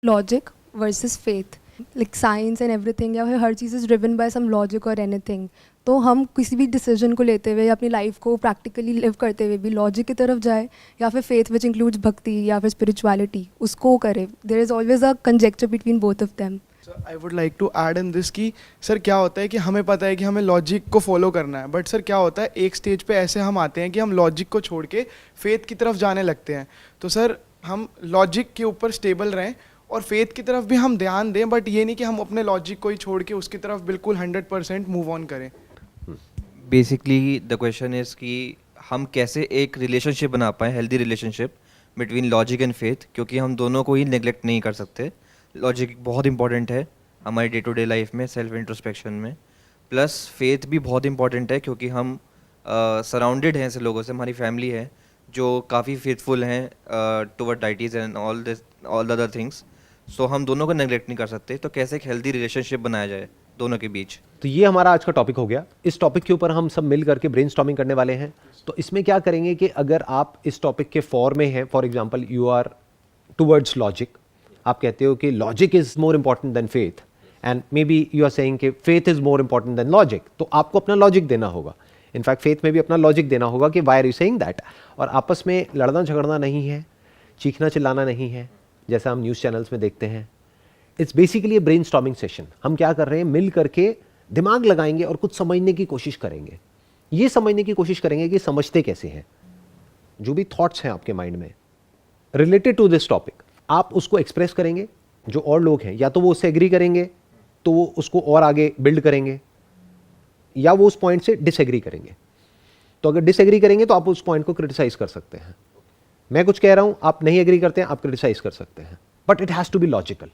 Logic versus faith, like science and everything, या फिर हर चीज़ is driven by some logic और एनीथिंग। तो हम किसी भी डिसीजन को लेते हुए या अपनी लाइफ को प्रैक्टिकली लिव करते हुए भी लॉजिक की तरफ जाए या फिर फेथ विच इंक्लूड्स भक्ति या फिर स्पिरिचुअलिटी उसको करे, there is always a conjecture between both of them. I would like to add in this कि सर क्या होता है कि हमें पता है कि हमें लॉजिक को फॉलो करना है, बट सर क्या होता है एक स्टेज पे ऐसे हम आते हैं कि हम लॉजिक को छोड़ के फेथ की तरफ जाने लगते हैं। तो सर हम लॉजिक के ऊपर स्टेबल रहें और फेथ की तरफ भी हम ध्यान दें, बट ये नहीं कि हम अपने लॉजिक को ही छोड़ के उसकी तरफ बिल्कुल 100% मूव ऑन करें। बेसिकली द क्वेश्चन इज़ कि हम कैसे एक रिलेशनशिप बना पाएँ, healthy relationship between logic and faith, क्योंकि हम दोनों को ही नेग्लेक्ट नहीं कर सकते। लॉजिक बहुत इंपॉर्टेंट है हमारी डे टू डे लाइफ में, सेल्फ इंट्रोस्पेक्शन में, प्लस फेथ भी बहुत इंपॉर्टेंट है क्योंकि हम सराउंडेड हैं ऐसे लोगों से, हमारी फैमिली है जो काफ़ी फेथफुल हैं toward deities and all the other things. So हम दोनों को नेग्लेक्ट नहीं कर सकते। तो कैसे एक हेल्दी रिलेशनशिप बनाया जाए दोनों के बीच। तो ये हमारा आज का टॉपिक हो गया। इस टॉपिक के ऊपर हम सब मिल करके ब्रेनस्टॉर्मिंग करने वाले हैं। तो इसमें क्या करेंगे कि अगर आप इस टॉपिक के फॉर में हैं, for example you are towards logic, आप कहते हो कि logic is more important than faith, and maybe you are saying कि faith is more important than logic, तो आपको अपना लॉजिक देना होगा। इनफैक्ट फेथ में भी अपना लॉजिक देना होगा कि why are you saying that. और आपस में लड़ना झगड़ना नहीं है, चीखना चिल्लाना नहीं है जैसा हम न्यूज़ चैनल्स में देखते हैं। It's basically brain storming session. हम क्या कर रहे हैं, मिल करके दिमाग लगाएंगे और कुछ समझने की कोशिश करेंगे। ये समझने की कोशिश करेंगे कि समझते कैसे हैं, जो भी थॉट्स हैं आपके माइंड में रिलेटेड टू दिस टॉपिक, आप उसको एक्सप्रेस करेंगे। जो और लोग हैं या तो वो उससे एग्री करेंगे तो वो उसको और आगे बिल्ड करेंगे, या वो उस पॉइंट से डिसएग्री करेंगे। तो अगर डिसएग्री करेंगे तो आप उस पॉइंट को क्रिटिसाइज कर सकते हैं। मैं कुछ कह रहा हूं, आप नहीं एग्री करते हैं, आप क्रिटिसाइज कर सकते हैं, but it has to be logical.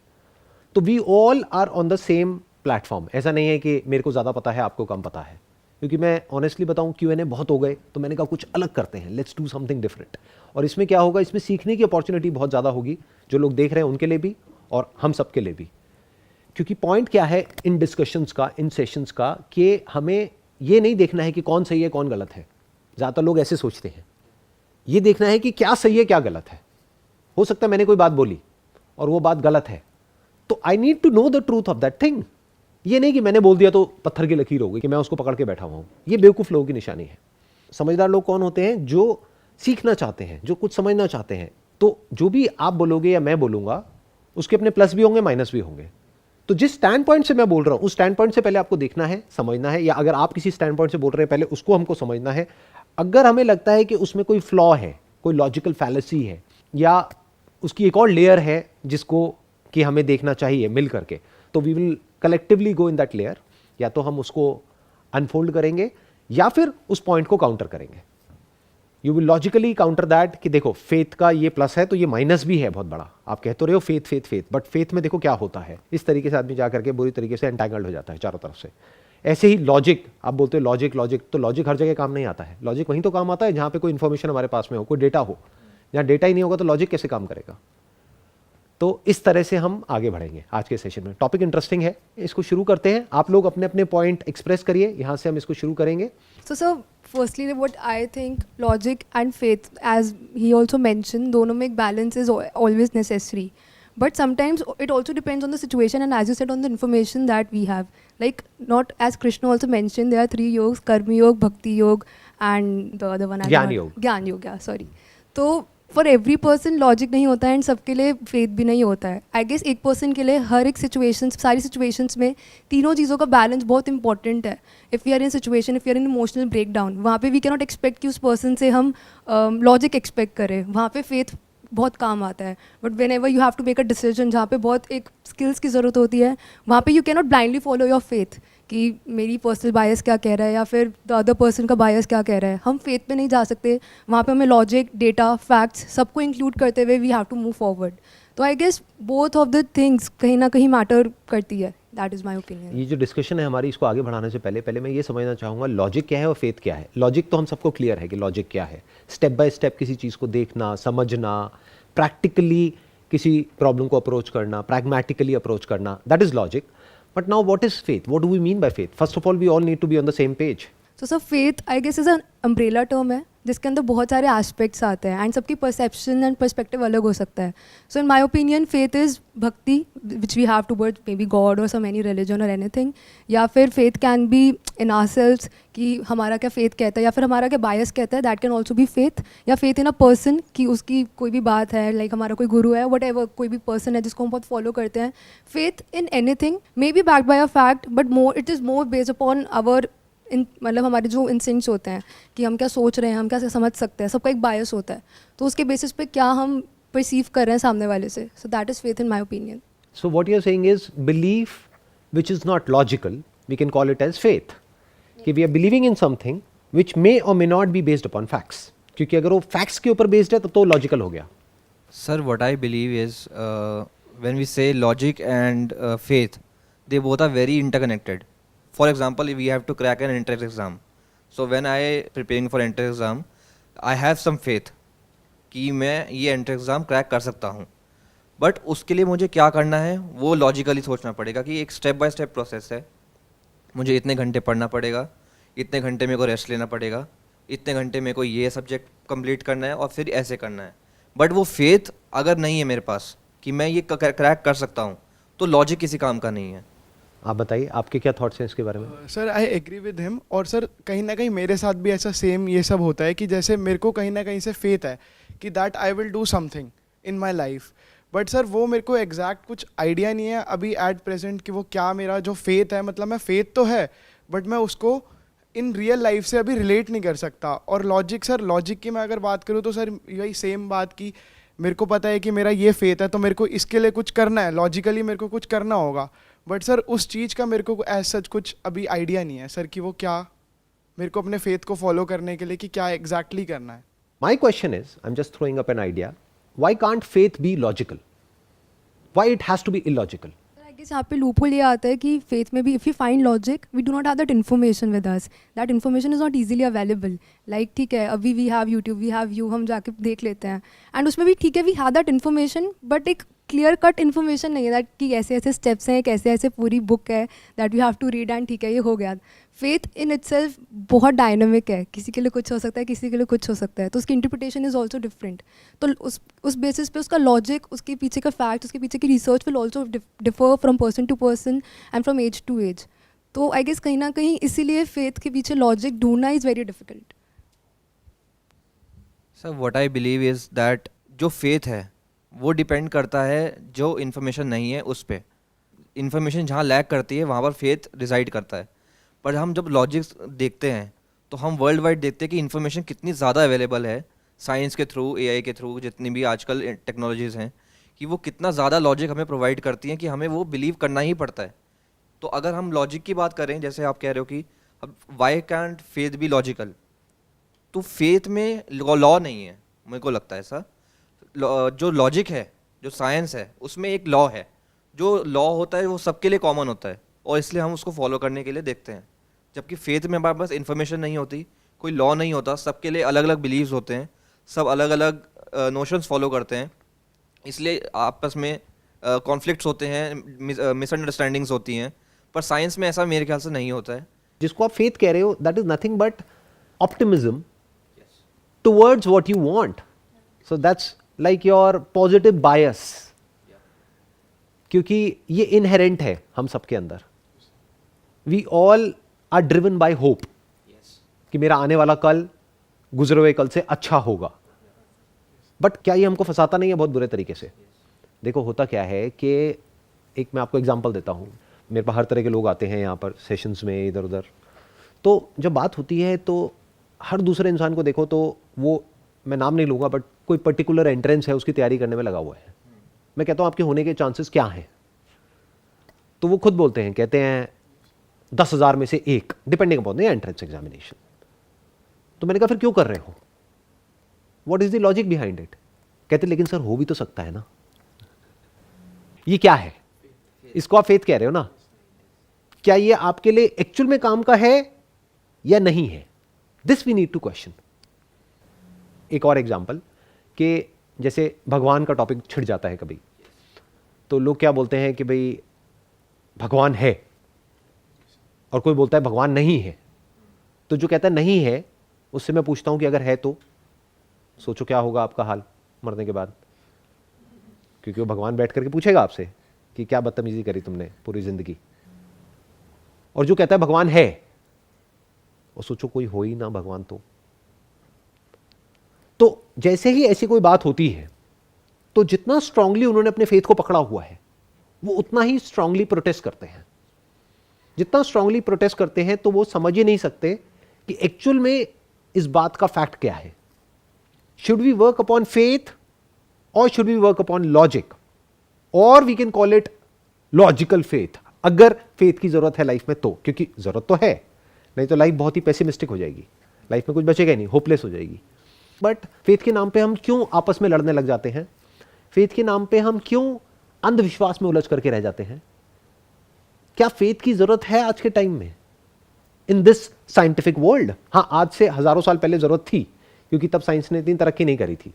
तो we all are on the same platform. ऐसा नहीं है कि मेरे को ज़्यादा पता है आपको कम पता है, क्योंकि मैं ऑनेस्टली बताऊं Q&A बहुत हो गए, तो मैंने कहा कुछ अलग करते हैं, लेट्स डू समथिंग डिफरेंट। और इसमें क्या होगा, इसमें सीखने की अपॉर्चुनिटी बहुत ज़्यादा होगी, जो लोग देख रहे हैं उनके लिए भी और हम सब के लिए भी। क्योंकि पॉइंट क्या है इन डिस्कशंस का, इन सेशंस का, कि हमें ये नहीं देखना है कि कौन सही है कौन गलत है। ज़्यादातर लोग ऐसे सोचते हैं। ये देखना है कि क्या सही है क्या गलत है। हो सकता है मैंने कोई बात बोली और वो बात गलत है, तो I need to know the truth of that thing. ये नहीं कि मैंने बोल दिया तो पत्थर की लकीर हो गई कि मैं उसको पकड़ के बैठा हुआ हूं। ये बेवकूफ़ लोगों की निशानी है। समझदार लोग कौन होते हैं, जो सीखना चाहते हैं, जो कुछ समझना चाहते हैं। तो जो भी आप बोलोगे या मैं बोलूंगा, उसके अपने प्लस भी होंगे माइनस भी होंगे। तो जिस स्टैंड पॉइंट से मैं बोल रहा हूं, उस स्टैंड पॉइंट से पहले आपको देखना है, समझना है, या अगर आप किसी स्टैंड पॉइंट से बोल रहे हैं पहले उसको हमको समझना है। अगर हमें लगता है कि उसमें कोई फ्लॉ है, कोई लॉजिकल फैलेसी है, या उसकी एक और लेयर है जिसको कि हमें देखना चाहिए मिल करके, तो we will collectively go in that layer. या तो हम उसको अनफोल्ड करेंगे या फिर उस पॉइंट को काउंटर करेंगे। You will logically counter that कि देखो फेथ का ये प्लस है तो ये माइनस भी है बहुत बड़ा। आप कहते रहे हो faith faith faith, but faith में देखो क्या होता है। इस तरीके से आदमी जाकर के बुरी तरीके से एंटैंगल्ड हो जाता है चारों तरफ से। ऐसे ही लॉजिक, आप बोलते हो लॉजिक लॉजिक, तो लॉजिक हर जगह काम नहीं आता है। लॉजिक वहीं तो काम आता है जहां पे कोई इन्फॉर्मेशन हमारे पास में हो, कोई डेटा हो। जहां डेटा ही नहीं होगा तो लॉजिक कैसे काम करेगा। तो इस तरह से हम आगे बढ़ेंगे आज के सेशन में। टॉपिक इंटरेस्टिंग है, इसको शुरू करते हैं। आप लोग अपने अपने पॉइंट एक्सप्रेस करिए, यहां से हम इसको शुरू करेंगे। So, sir, firstly, what I think, logic and faith, as he also mentioned, दोनों में एक balance is always necessary. But sometimes it also depends on the situation and, as you said, on the information that we have. Like, not as Krishna also mentioned, there are 3 yogas: Karma Yoga, Bhakti Yoga, and the other one. ज्ञान योग। ज्ञान योग, yeah, sorry. तो for every person logic नहीं होता है and सबके लिए फेथ भी नहीं होता है। आई गेस एक पर्सन के लिए हर एक सिचुएशंस, सारी सिचुएशंस में तीनों चीज़ों का बैलेंस बहुत इंपॉर्टेंट है। If we are in situation, if we are in emotional break down, वहाँ पे वी कैन नॉट एक्सपेक्ट कि उस पर्सन से हम लॉजिक एक्सपेक्ट करें। वहाँ पे फेथ बहुत काम आता है। But whenever you have to make a decision जहाँ पे बहुत एक स्किल्स की ज़रूरत होती है, वहाँ पे you can not blindly follow your faith कि मेरी पर्सनल बायस क्या कह रहा है या फिर द अदर पर्सन का बायस क्या कह रहा है। हम फेथ पे नहीं जा सकते। वहाँ पे हमें लॉजिक, डेटा, फैक्ट्स सबको इंक्लूड करते हुए we have to move forward. तो I guess both of the things कहीं ना कहीं मैटर करती है। That is my opinion. ये जो डिस्कशन है हमारी, इसको आगे बढ़ाने से पहले मैं ये समझना चाहूँगा लॉजिक क्या है और फेथ क्या है। लॉजिक तो हम सबको क्लियर है कि लॉजिक क्या है। स्टेप बाय स्टेप किसी चीज़ को देखना, समझना, प्रैक्टिकली किसी प्रॉब्लम को अप्रोच करना, प्रैग्मेटिकली अप्रोच करना, that is logic. But now what is faith? What do we mean by faith? First of all, we all need to be on the same page. So, sir, faith, I guess, is an umbrella term है जिसके अंदर बहुत सारे aspects आते हैं and सबकी perception and perspective अलग हो सकता है. So in my opinion faith is bhakti which we have towards maybe God और सम एनी रिलीजन और एनीथिंग, या फिर faith can be in ourselves कि हमारा क्या फेथ कहता है या फिर हमारा क्या बायस कहता है, that can also be faith, या फेथ इन अ पर्सन कि उसकी कोई भी बात है, लाइक हमारा कोई गुरु है, वट एवर, कोई भी पर्सन है जिसको हम बहुत फॉलो करते हैं. Faith in anything maybe backed by a fact but more it is more based upon our मतलब हमारे जो इंस्टिंक्ट्स होते हैं कि हम क्या सोच रहे हैं, हम क्या समझ सकते हैं. सबका एक बायस होता है, तो उसके बेसिस पे क्या हम परसीव कर रहे हैं सामने वाले से. So that is faith in my opinion. So what you're saying is belief which is not logical, we can call it as faith. कि we are believing in something which may or may not be based upon facts. क्योंकि अगर वो facts के ऊपर based है तो logical हो गया. Sir, what I believe is when we say logic and faith, they both are very interconnected. For example, if we have to crack an entrance exam, so when I preparing for entrance exam, I have some faith कि मैं ये entrance exam crack कर सकता हूँ. But उसके लिए मुझे क्या करना है वो लॉजिकली सोचना पड़ेगा कि एक स्टेप बाय स्टेप प्रोसेस है. मुझे इतने घंटे पढ़ना पड़ेगा, इतने घंटे मेरे को रेस्ट लेना पड़ेगा, इतने घंटे मेरे को ये सब्जेक्ट कंप्लीट करना है और फिर ऐसे करना है. बट वो फेथ अगर नहीं है मेरे पास कि मैं ये क्रैक कर सकता हूँ तो लॉजिक किसी काम का नहीं है. आप बताइए आपके क्या थॉट्स हैं इसके बारे में. Sir I agree with him. और सर कहीं ना कहीं मेरे साथ भी ऐसा सेम ये सब होता है कि जैसे मेरे को कहीं ना कहीं से फेथ है कि that I will do something in my life, but sir वो मेरे को एग्जैक्ट कुछ आइडिया नहीं है अभी एट प्रेजेंट कि वो क्या मेरा जो फेथ है, मतलब मैं फेथ तो है बट मैं उसको इन रियल लाइफ से अभी रिलेट नहीं कर सकता. और लॉजिक सर, लॉजिक की मैं अगर बात करूँ तो सर यही सेम बात की मेरे को पता है कि मेरा ये फेथ है तो मेरे को इसके लिए कुछ करना है, लॉजिकली मेरे को कुछ करना होगा, बट सर उस चीज़ का मेरे को एज सच कुछ अभी आइडिया नहीं है सर कि वो क्या मेरे को अपने फेथ को फॉलो करने के लिए कि क्या एग्जैक्टली करना है. My question is, I'm just throwing up an idea. Why can't faith be logical? Why it has to be illogical? I guess यहाँ पे लूपहोल ये आता है कि फेथ में भी if you find logic we do not have that information with us, that information is not easily available. Like ठीक है अभी we have YouTube, we have you, हम जाके देख लेते हैं एंड उसमें भी ठीक है we have that information but एक क्लियर कट इन्फॉर्मेशन नहीं है दैट कि ऐसे ऐसे स्टेप्स हैं, एक ऐसे ऐसे पूरी बुक है that you have to read and ठीक है ये हो गया. फेथ इन इटसेल्फ बहुत डायनामिक है, किसी के लिए कुछ हो सकता है, किसी के लिए कुछ हो सकता है, तो उसकी इंटरप्रिटेशन इज़ ऑल्सो डिफरेंट. तो उस बेसिस पे उसका लॉजिक, उसके पीछे का फैक्ट, उसके पीछे की research will also differ from person to person and from age to age. तो आई गेस कहीं ना कहीं इसीलिए फेथ के पीछे लॉजिक ढूंढना is very difficult. Sir what I believe is that जो फेथ है वो डिपेंड करता है जो इन्फॉर्मेशन नहीं है उस पर. इन्फॉर्मेशन जहाँ लैक करती है वहाँ पर फेथ रिजाइड करता है. पर हम जब लॉजिक देखते हैं तो हम वर्ल्ड वाइड देखते हैं कि इन्फॉर्मेशन कितनी ज़्यादा अवेलेबल है साइंस के थ्रू, एआई के थ्रू, जितनी भी आजकल टेक्नोलॉजीज़ हैं कि वो कितना ज़्यादा लॉजिक हमें प्रोवाइड करती हैं कि हमें वो बिलीव करना ही पड़ता है. तो अगर हम लॉजिक की बात करें, जैसे आप कह रहे हो कि अब why can't faith B logical, तो फेथ में लॉ नहीं है, मेरे को लगता है ऐसा. जो लॉजिक है, जो साइंस है, उसमें एक लॉ है. जो लॉ होता है वो सबके लिए कॉमन होता है और इसलिए हम उसको फॉलो करने के लिए देखते हैं. जबकि फेथ में हमारे पास इन्फॉर्मेशन नहीं होती, कोई लॉ नहीं होता, सबके लिए अलग अलग बिलीव्स होते हैं, सब अलग अलग नोशंस फॉलो करते हैं, इसलिए आपस में कॉन्फ्लिक्ट्स होते हैं, मिसअंडरस्टैंडिंग्स होती हैं. पर साइंस में ऐसा मेरे ख्याल से नहीं होता है. जिसको आप फेथ कह रहे हो that is nothing but optimism towards what you want. So that's like your positive bias, क्योंकि ये इनहेरेंट है हम सबके अंदर. We all are driven by hope कि मेरा आने वाला कल गुजरे हुए कल से अच्छा होगा. बट क्या ये हमको फंसाता नहीं है बहुत बुरे तरीके से? देखो होता क्या है कि एक मैं आपको एग्जांपल देता हूँ. मेरे पास हर तरह के लोग आते हैं यहाँ पर सेशंस में, इधर उधर. तो जब बात होती है तो हर दूसरे इंसान को देखो तो वो, मैं नाम नहीं लूँगा, बट कोई पर्टिकुलर एंट्रेंस है उसकी तैयारी करने में लगा हुआ है. मैं कहता हूँ आपके होने के चांसेस क्या हैं? तो वो खुद बोलते हैं, कहते हैं 10,000 में से एक, depending upon the entrance examination. तो मैंने कहा फिर क्यों कर रहे हो? What is the logic behind it? कहते लेकिन सर हो भी तो सकता है ना. ये क्या है? इसको आप फेथ कह रहे हो ना? क्या ये आपके लिए एक्चुअल में काम का है या नहीं है? This we need to question. एक और एग्जांपल कि जैसे भगवान का टॉपिक छिड़ जाता है कभी, तो लोग क्या बोलते हैं कि भाई भगवान है, और कोई बोलता है भगवान नहीं है. तो जो कहता है नहीं है उससे मैं पूछता हूं कि अगर है तो सोचो क्या होगा आपका हाल मरने के बाद, क्योंकि वो भगवान बैठ करके पूछेगा आपसे कि क्या बदतमीजी करी तुमने पूरी जिंदगी। और जो कहता है भगवान है, और सोचो कोई हो ही ना भगवान तो जैसे ही ऐसी कोई बात होती है तो जितना स्ट्रांगली उन्होंने अपने फेथ को पकड़ा हुआ है वो उतना ही स्ट्रांगली प्रोटेस्ट करते हैं। जितना स्ट्रांगली प्रोटेस्ट करते हैं तो वो समझ ही नहीं सकते कि एक्चुअल में इस बात का फैक्ट क्या है। Should we work upon faith और should we work upon logic, और we can call it logical faith, अगर फेथ की जरूरत है लाइफ में तो, क्योंकि जरूरत तो है, नहीं तो लाइफ बहुत ही पेसिमिस्टिक हो जाएगी, लाइफ में कुछ बचेगा ही नहीं, होपलेस हो जाएगी। बट फेथ के नाम पे हम क्यों आपस में लड़ने लग जाते हैं? फेथ के नाम पे हम क्यों अंधविश्वास में उलझ करके रह जाते हैं? क्या फेथ की जरूरत है आज के टाइम में इन दिस साइंटिफिक वर्ल्ड? हाँ, आज से हजारों साल पहले जरूरत थी, क्योंकि तब साइंस ने इतनी तरक्की नहीं करी थी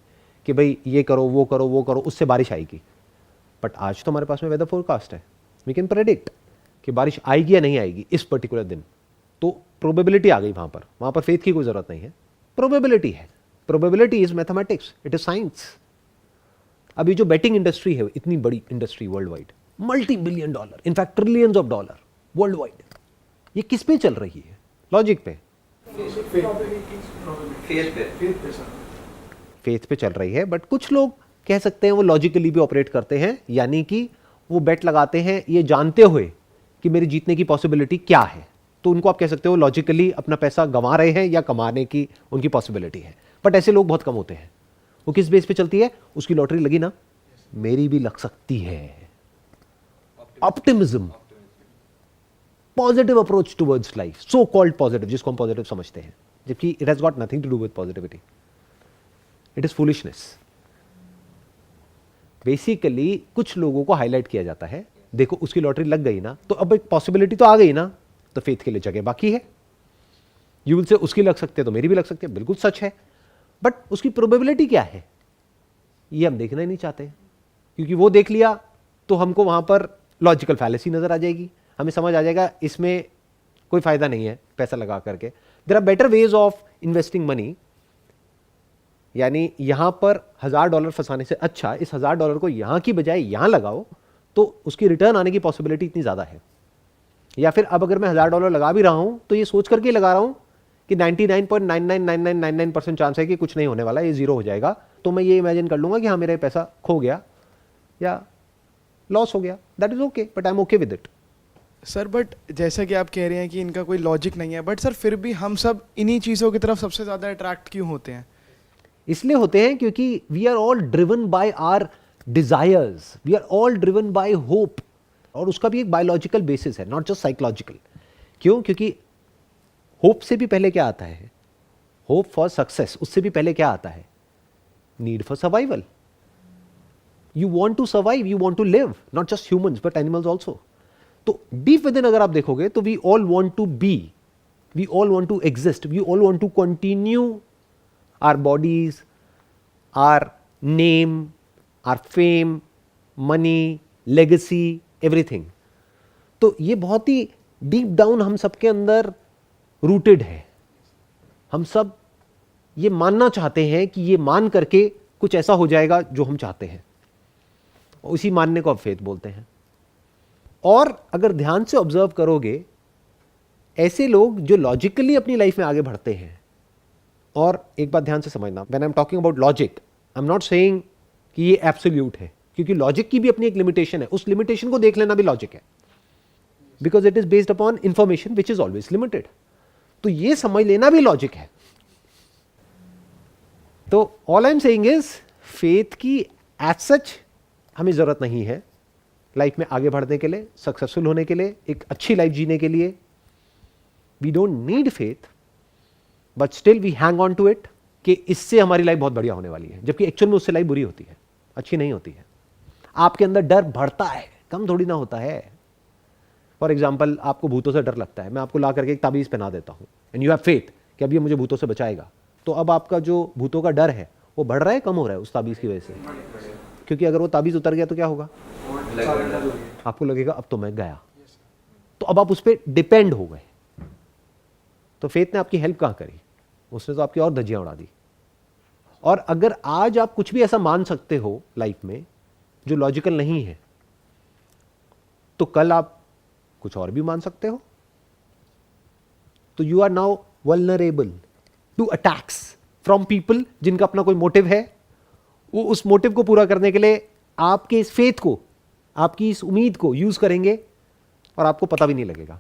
कि भाई ये करो वो करो वो करो उससे बारिश आएगी। बट आज तो हमारे पास में वेदर फोरकास्ट है, वी कैन प्रेडिक्ट कि बारिश आएगी या नहीं आएगी इस पर्टिकुलर दिन। तो प्रोबेबिलिटी आ गई वहां पर फेथ की कोई जरूरत नहीं है, प्रोबेबिलिटी है। Probability is mathematics, it is science. अभी जो बेटिंग इंडस्ट्री है, इतनी बड़ी industry world wide, $multi-billion, in fact trillions of dollar world wide, ये किस पे चल रही है? लॉजिक पे, फेथ पे चल रही है। बट कुछ लोग कह सकते हैं वो लॉजिकली भी ऑपरेट करते हैं, यानी कि वो बेट लगाते हैं ये जानते हुए कि मेरे जीतने की पॉसिबिलिटी क्या है, तो उनको आप कह सकते हो लॉजिकली अपना पैसा गंवा रहे हैं या कमाने की उनकी पॉसिबिलिटी है। बट ऐसे लोग बहुत कम होते हैं। वो किस बेस पे चलती है? उसकी लॉटरी लगी ना, मेरी भी लग सकती है। Optimism, positive approach towards life, so called positive, जिसको हम पॉजिटिव समझते हैं, जबकि it has got nothing to do with positivity, it is foolishness. Basically कुछ लोगों को हाईलाइट किया जाता है, देखो उसकी लॉटरी लग गई ना, तो अब एक पॉसिबिलिटी तो आ गई ना, तो फेथ के लिए जगह बाकी है। यू विल से उसकी लग सकती है तो मेरी भी लग सकती है, बिल्कुल सच है। बट उसकी प्रोबेबिलिटी क्या है ये हम देखना ही नहीं चाहते, क्योंकि वो देख लिया तो हमको वहां पर लॉजिकल फैलेसी नजर आ जाएगी, हमें समझ आ जाएगा इसमें कोई फायदा नहीं है पैसा लगा करके। There are better ways of investing money, यानी यहां पर $1000 फंसाने से अच्छा इस $1000 को यहां की बजाय यहां लगाओ, तो उसकी रिटर्न आने की पॉसिबिलिटी इतनी ज्यादा है। या फिर अब अगर मैं $1000 लगा भी रहा हूं तो ये सोच करके लगा रहा हूं कि 99.999999% चांस है कि कुछ नहीं होने वाला, ये जीरो हो जाएगा, तो मैं ये इमेजिन कर लूंगा कि हाँ मेरा पैसा खो गया या लॉस हो गया, that is okay, but I am okay with it. Sir but जैसा कि आप कह रहे हैं कि इनका कोई लॉजिक नहीं है, बट सर फिर भी हम सब इन्हीं चीज़ों की तरफ सबसे ज़्यादा अट्रैक्ट क्यों होते हैं? इसलिए होते हैं क्योंकि we are all driven by our desires, we are all driven by hope, और उसका भी एक बायोलॉजिकल बेसिस है, नॉट जस्ट साइकोलॉजिकल। क्यों? क्योंकि होप से भी पहले क्या आता है? होप फॉर सक्सेस, उससे भी पहले क्या आता है? Need for survival. You want to survive, you want to live, not just humans but animals also. तो डीप विद इन अगर आप देखोगे तो we all want to be, we all want to exist, we all want to continue our bodies, our name, our fame, money, legacy, everything. तो ये बहुत ही deep down हम सबके अंदर रूटेड है। हम सब ये मानना चाहते हैं कि ये मान करके कुछ ऐसा हो जाएगा जो हम चाहते हैं, उसी मानने को अब फेथ बोलते हैं। और अगर ध्यान से ऑब्जर्व करोगे, ऐसे लोग जो लॉजिकली अपनी लाइफ में आगे बढ़ते हैं, और एक बात ध्यान से समझना, when I am talking about logic, I am not saying कि ये एब्सोल्यूट है, क्योंकि लॉजिक की भी अपनी एक लिमिटेशन है, उस लिमिटेशन को देख लेना भी लॉजिक है, because it is based upon information which is always limited. तो ये समझ लेना भी लॉजिक है। तो all I am saying is faith की एज सच हमें जरूरत नहीं है लाइफ में आगे बढ़ने के लिए, सक्सेसफुल होने के लिए, एक अच्छी लाइफ जीने के लिए। We don't need faith, but still we hang on to it कि इससे हमारी लाइफ बहुत बढ़िया होने वाली है, जबकि एक्चुअल में उससे लाइफ बुरी होती है, अच्छी नहीं होती है। आपके अंदर डर बढ़ता है, कम थोड़ी ना होता है। फॉर एग्जाम्पल, आपको भूतों से डर लगता है, मैं आपको ला करके एक ताबीज पहना देता हूं, एंड यू हैव फेथ कि अब ये मुझे भूतों से बचाएगा, तो अब आपका जो भूतों का डर है वो बढ़ रहा है, कम हो रहा है उस ताबीज की वजह से? क्योंकि अगर वो ताबीज उतर गया तो क्या होगा? आपको लगेगा अब तो मैं गया, तो अब आप उस पर डिपेंड हो गए। तो फेथ ने आपकी हेल्प कहां करी? उसने तो आपकी और धज्जियां उड़ा दी। और अगर आज आप कुछ भी ऐसा मान सकते हो लाइफ में जो लॉजिकल नहीं है, तो कल आप कुछ और भी मान सकते हो। तो you are now vulnerable to attacks from people जिनका अपना कोई मोटिव है। वो उस मोटिव को पूरा करने के लिए आपके इस फेथ को, आपकी इस उम्मीद को यूज करेंगे और आपको पता भी नहीं लगेगा।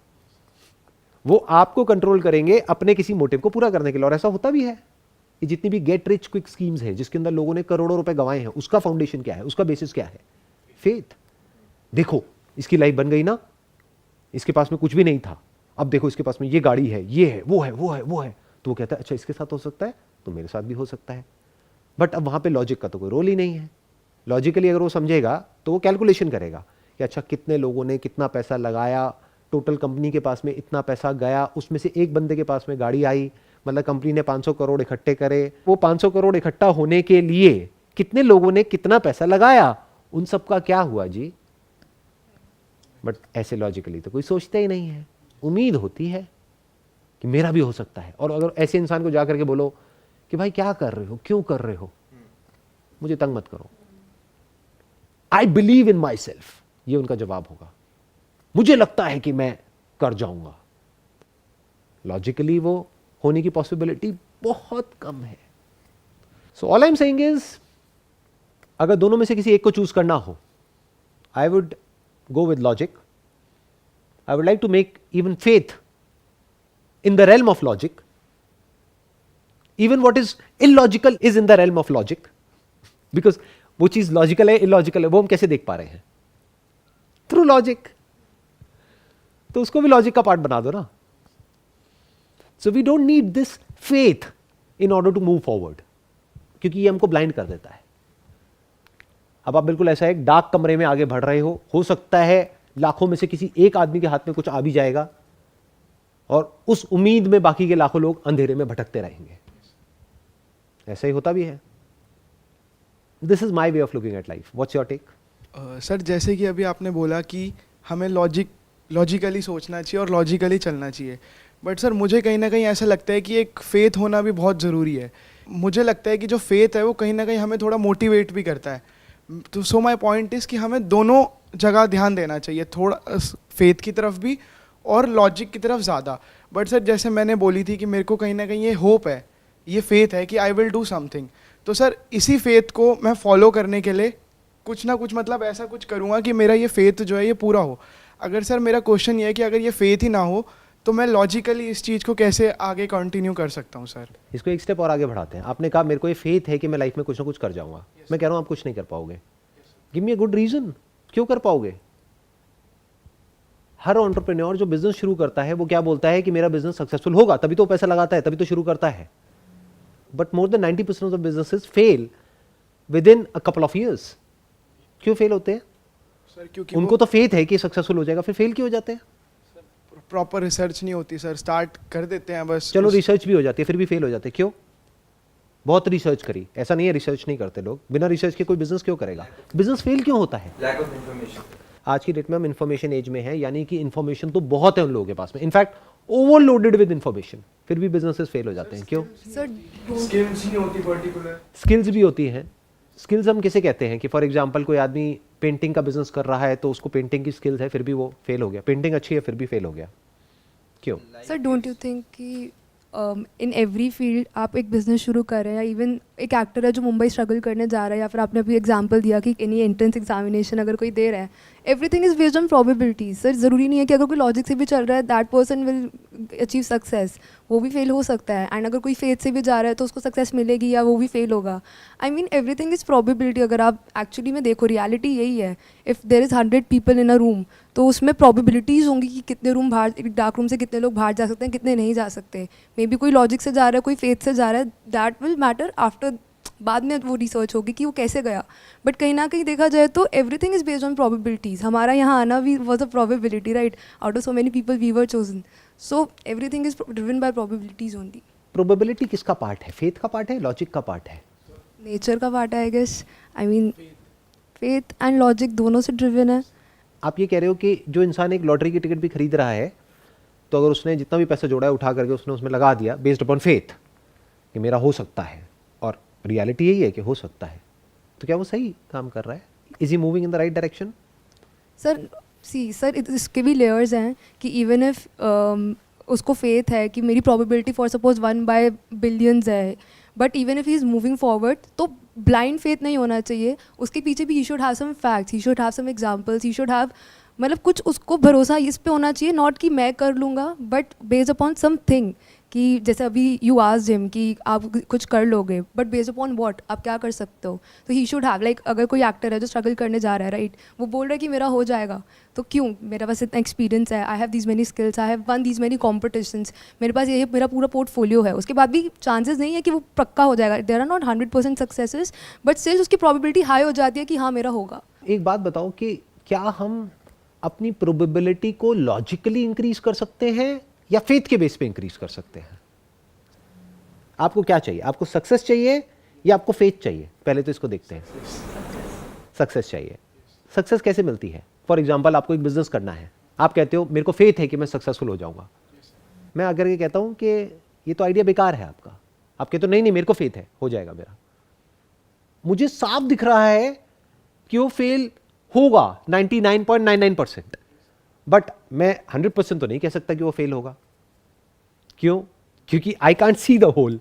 वो आपको कंट्रोल करेंगे अपने किसी मोटिव को पूरा करने के लिए। और ऐसा होता भी है। ये जितनी भी गेट रिच क्विक स्कीम्स हैं जिसके अंदर लोगों ने करोड़ों रुपए गंवाए हैं, उसका फाउंडेशन क्या है, उसका बेसिस क्या है? फेथ। देखो इसकी लाइफ बन गई ना, इसके पास में कुछ भी नहीं था, अब देखो इसके पास में ये गाड़ी है, ये है, वो है, वो है, वो है। तो वो कहता है अच्छा इसके साथ हो सकता है तो मेरे साथ भी हो सकता है। बट अब वहां पे लॉजिक का तो कोई रोल ही नहीं है। लॉजिकली अगर वो समझेगा तो वो कैलकुलेशन करेगा कि अच्छा कितने लोगों ने कितना पैसा लगाया, टोटल कंपनी के पास में इतना पैसा गया, उसमें से एक बंदे के पास में गाड़ी आई, मतलब कंपनी ने 500 करोड़ इकट्ठे करे। वो 500 करोड़ इकट्ठा होने के लिए कितने लोगों ने कितना पैसा लगाया, उन सब का क्या हुआ जी? बट ऐसे लॉजिकली तो कोई सोचता ही नहीं है। उम्मीद होती है कि मेरा भी हो सकता है। और अगर ऐसे इंसान को जाकर के बोलो कि भाई क्या कर रहे हो, क्यों कर रहे हो, मुझे तंग मत करो, I believe in my self, ये उनका जवाब होगा। मुझे लगता है कि मैं कर जाऊंगा। लॉजिकली वो होने की पॉसिबिलिटी बहुत कम है। So all I am saying is, अगर दोनों में से किसी एक को चूज करना हो, I would go with logic. I would like to make even faith in the realm of logic. Even what is illogical is in the realm of logic. Because वो चीज लॉजिकल है, illogical है, वो हम कैसे देख पा रहे हैं? Through logic. तो उसको भी लॉजिक का पार्ट बना दो ना। So we don't need this faith in order to move forward. क्योंकि ये हमको ब्लाइंड कर देता है। अब आप बिल्कुल ऐसा एक डार्क कमरे में आगे बढ़ रहे हो सकता है लाखों में से किसी एक आदमी के हाथ में कुछ आ भी जाएगा और उस उम्मीद में बाकी के लाखों लोग अंधेरे में भटकते रहेंगे। ऐसा ही होता भी है। This is my way of looking at life. What's your take? Sir जैसे कि अभी आपने बोला कि हमें लॉजिकली सोचना चाहिए और लॉजिकली चलना चाहिए, बट सर मुझे कहीं ना कहीं ऐसा लगता है कि एक फेथ होना भी बहुत ज़रूरी है। मुझे लगता है कि जो फेथ है वो कहीं ना कहीं हमें थोड़ा मोटिवेट भी करता है। तो सो माई पॉइंट इज़ कि हमें दोनों जगह ध्यान देना चाहिए, थोड़ा फेथ की तरफ भी और लॉजिक की तरफ ज़्यादा। बट सर जैसे मैंने बोली थी कि मेरे को कहीं ना कहीं ये होप है, ये फेथ है कि आई विल डू समथिंग। तो सर इसी फेथ को मैं फॉलो करने के लिए कुछ ना कुछ मतलब ऐसा कुछ करूँगा कि मेरा ये फेथ जो है ये पूरा हो। अगर सर मेरा क्वेश्चन ये है कि अगर ये फेथ ही ना हो तो मैं लॉजिकली इस चीज़ को कैसे आगे कंटिन्यू कर सकता हूँ? सर इसको एक स्टेप और आगे बढ़ाते हैं। आपने कहा मेरे को ये फेथ है कि मैं लाइफ में कुछ ना कुछ कर जाऊंगा। मैं कह रहा हूँ आप कुछ नहीं कर पाओगे। Give me a good reason, क्यों कर पाओगे? हर एंटरप्रेन्योर जो बिजनेस शुरू करता है वो क्या बोलता है कि मेरा बिजनेस सक्सेसफुल होगा, तभी तो पैसा लगाता है, तभी तो शुरू करता है। But more than 90% of the businesses fail with in a couple of years. क्यों फेल होते हैं? सर क्योंकि उनको तो फेथ है कि सक्सेसफुल हो जाएगा, फिर फेल क्यों हो जाते हैं? प्रॉपर रिसर्च नहीं होती सर, स्टार्ट कर देते हैं बस। चलो रिसर्च भी हो जाती है फिर भी फेल हो जाते हैं, क्यों? बहुत रिसर्च करी, ऐसा नहीं है रिसर्च नहीं करते लोग। बिना रिसर्च के कोई बिजनेस क्यों करेगा? बिजनेस फेल क्यों होता है? Lack of information. आज की डेट में हम इन्फॉर्मेशन एज में है, यानी कि इन्फॉर्मेशन तो बहुत है उन लोगों के पास में, इनफैक्ट ओवरलोडेड विद इन्फॉर्मेशन, फिर भी बिजनेसेस फेल हो जाते हैं। क्यों? सर स्किल्स नहीं होती पर्टिकुलर। स्किल्स भी होती हैं। स्किल्स हम किसे कहते हैं कि फॉर एग्जांपल कोई आदमी पेंटिंग का बिजनेस कर रहा है तो उसको पेंटिंग की स्किल्स है, फिर भी वो फेल हो गया। पेंटिंग अच्छी है फिर भी फेल हो गया, क्यों? सर डोंट यू थिंक कि इन एवरी फील्ड आप एक बिजनेस शुरू कर रहे हैं, या इवन एक एक्टर है जो मुंबई स्ट्रगल करने जा रहा है, या फिर आपने अभी एग्जांपल दिया कि एनी एंट्रेंस एग्जामिनेशन अगर कोई दे रहा है, everything is based on probabilities. Sir ज़रूरी नहीं है कि अगर कोई लॉजिक से भी चल रहा है that person will achieve success, वो भी फेल हो सकता है। एंड अगर कोई फेथ से भी जा रहा है तो उसको सक्सेस मिलेगी या वो भी फेल होगा। I mean everything is probability. अगर आप एक्चुअली में देखो रियलिटी यही है, if there is 100 people in a room तो उसमें प्रोबेबिलिटीज़ होंगी कि कितने रूम बाहर, एक डार्क रूम से कितने लोग बाहर जा सकते हैं, कितने नहीं जा सकते। मे बी कोई लॉजिक से जा रहा है, कोई फेथ से जा रहा है, दैट विल मैटर आफ्टर, बाद में वो रिसर्च होगी कि वो कैसे गया। बट कहीं ना कहीं देखा जाए तो everything is based on probabilities. हमारा यहाँ आना भी was a probability, right? Out of so many people we were chosen. So everything is driven by probabilities only. Probability किसका पार्ट है? फेथ का पार्ट है, लॉजिक का पार्ट है? नेचर का पार्ट है I guess. I mean faith and logic दोनों से ड्रिवन है। आप ये कह रहे हो कि जो इंसान एक लॉटरी की टिकट भी खरीद रहा है तो अगर उसने जितना भी पैसा जोड़ा है उठा करके उसने उसमें लगा दिया बेस्ड अपॉन फेथ, कि मेरा हो सकता है, और रियलिटी यही है कि हो सकता है, तो क्या वो सही काम कर रहा है? Is he moving in the right direction? Sir sir इसके भी लेयर्स हैं कि इवन इफ उसको फेथ है कि मेरी प्रोबेबिलिटी फॉर सपोज 1/billions है, but even if he is moving forward, तो ब्लाइंड फेथ नहीं होना चाहिए, उसके पीछे भी he should have some facts, he should have some examples, he should have मतलब कुछ उसको भरोसा इस पे होना चाहिए, नॉट कि मैं कर लूँगा, बट बेस्ड अपॉन समथिंग, कि जैसे अभी यू आस्क्ड हिम कि आप कुछ कर लोगे, बट बेस्ड अपॉन व्हाट, आप क्या कर सकते हो, तो ही शुड हैव लाइक अगर कोई एक्टर है जो स्ट्रगल करने जा रहा है राइट, वो बोल रहा है कि मेरा हो जाएगा, तो क्यों, मेरे पास इतना एक्सपीरियंस है, I have these many skills, I have one these many competitions, मेरे पास ये मेरा पूरा पोर्टफोलियो है, उसके बाद भी चांसेस नहीं है कि वो पक्का हो जाएगा, there are not 100% successes, but still उसकी प्रोबेबिलिटी हाई हो जाती है कि हाँ मेरा होगा। एक बात बताओ कि क्या हम अपनी प्रोबेबिलिटी को लॉजिकली इंक्रीज कर सकते हैं या फेथ के बेस पे इंक्रीज कर सकते हैं? आपको क्या चाहिए? आपको सक्सेस चाहिए या आपको फेथ चाहिए? पहले तो इसको देखते हैं। सक्सेस चाहिए। सक्सेस कैसे मिलती है? फॉर एग्जाम्पल, आपको एक बिजनेस करना है, आप कहते हो मेरे को फेथ है कि मैं सक्सेसफुल हो जाऊंगा। मैं अगर ये कहता हूं कि ये तो आइडिया बेकार है आपका, आप कहते हो नहीं नहीं मेरे को फेथ है, हो जाएगा मेरा। मुझे साफ दिख रहा है कि वो फेल होगा 99.99%, बट मैं 100% तो नहीं कह सकता कि वो फेल होगा। क्यों? क्योंकि I can't see the whole,